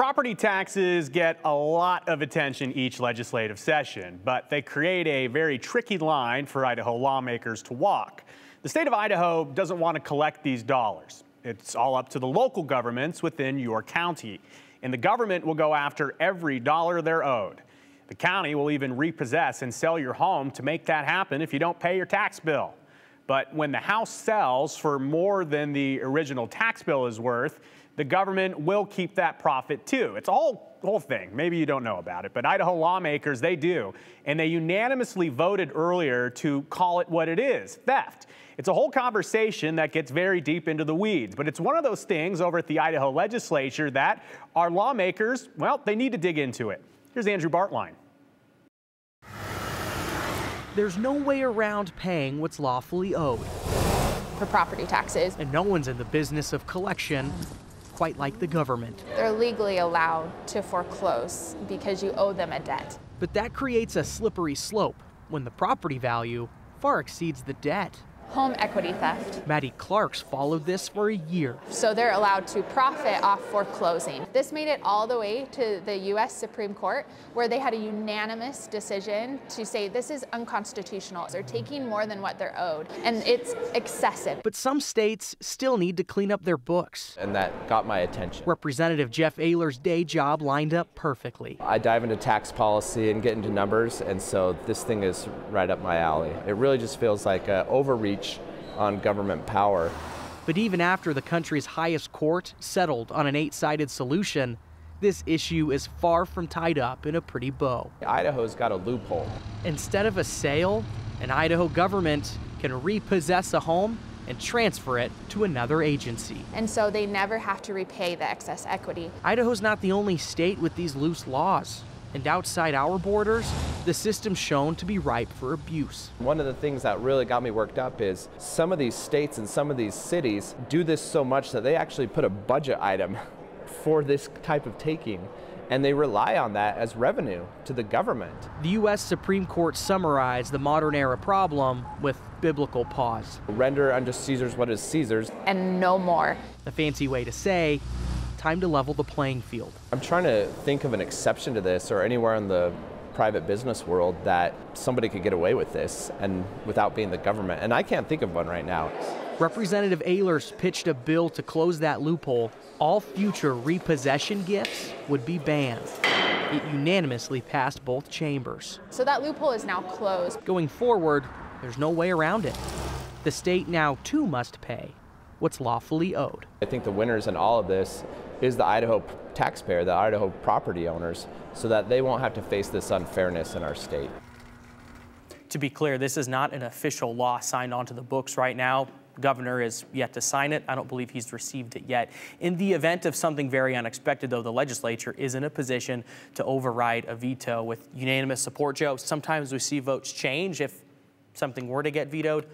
Property taxes get a lot of attention each legislative session, but they create a very tricky line for Idaho lawmakers to walk. The state of Idaho doesn't want to collect these dollars. It's all up to the local governments within your county, and the government will go after every dollar they're owed. The county will even repossess and sell your home to make that happen if you don't pay your tax bill. But when the house sells for more than the original tax bill is worth, the government will keep that profit too. It's a whole thing. Maybe you don't know about it, but Idaho lawmakers, they do. And they unanimously voted earlier to call it what it is, theft. It's a whole conversation that gets very deep into the weeds, but it's one of those things over at the Idaho legislature that our lawmakers, well, they need to dig into it. Here's Andrew Bartline. There's no way around paying what's lawfully owed. For property taxes. And no one's in the business of collection, quite like the government. They're legally allowed to foreclose because you owe them a debt. But that creates a slippery slope when the property value far exceeds the debt. Home equity theft. Maddie Clark's followed this for a year. So they're allowed to profit off foreclosing. This made it all the way to the U.S. Supreme Court, where they had a unanimous decision to say this is unconstitutional. They're taking more than what they're owed, and it's excessive. But some states still need to clean up their books. And that got my attention. Representative Jeff Ayler's day job lined up perfectly. I dive into tax policy and get into numbers, and so this thing is right up my alley. It really just feels like an overreach on government power. But even after the country's highest court settled on an 8-sided solution, this issue is far from tied up in a pretty bow. Idaho's got a loophole. Instead of a sale, an Idaho government can repossess a home and transfer it to another agency. And so they never have to repay the excess equity. Idaho's not the only state with these loose laws. And outside our borders, the system's shown to be ripe for abuse. One of the things that really got me worked up is some of these states and some of these cities do this so much that they actually put a budget item for this type of taking, and they rely on that as revenue to the government. The U.S. Supreme Court summarized the modern era problem with biblical pause. Render unto Caesar's what is Caesar's. And no more. A fancy way to say, time to level the playing field. I'm trying to think of an exception to this or anywhere in the private business world that somebody could get away with this and without being the government, and I can't think of one right now. Representative Ayler's pitched a bill to close that loophole. All future repossession gifts would be banned. It unanimously passed both chambers. So that loophole is now closed. Going forward, there's no way around it. The state now too must pay what's lawfully owed. I think the winners in all of this is the Idaho taxpayer, the Idaho property owners, so that they won't have to face this unfairness in our state. To be clear, this is not an official law signed onto the books right now. The governor is yet to sign it. I don't believe he's received it yet. In the event of something very unexpected, though, the legislature is in a position to override a veto with unanimous support. Joe, sometimes we see votes change. If something were to get vetoed,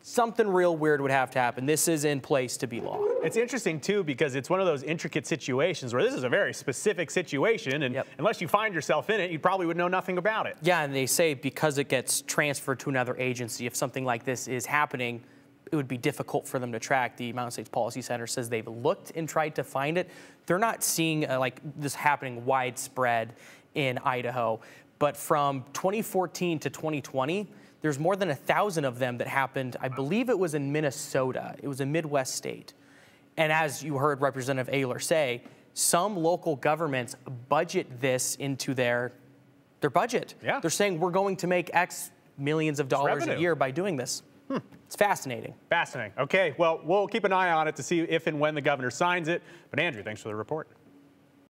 something real weird would have to happen. This is in place to be law. It's interesting, too, because it's one of those intricate situations where this is a very specific situation, and unless you find yourself in it, you probably would know nothing about it. Yeah, and they say because it gets transferred to another agency, if something like this is happening, it would be difficult for them to track. The Mountain States Policy Center says they've looked and tried to find it. They're not seeing like this happening widespread in Idaho, but from 2014 to 2020, there's more than 1,000 of them that happened. I believe it was in Minnesota. It was a Midwest state. And as you heard Representative Ayler say, some local governments budget this into their budget. Yeah. They're saying we're going to make X millions of dollars a year by doing this. It's fascinating. Fascinating. Okay, well, we'll keep an eye on it to see if and when the governor signs it. But Andrew, thanks for the report.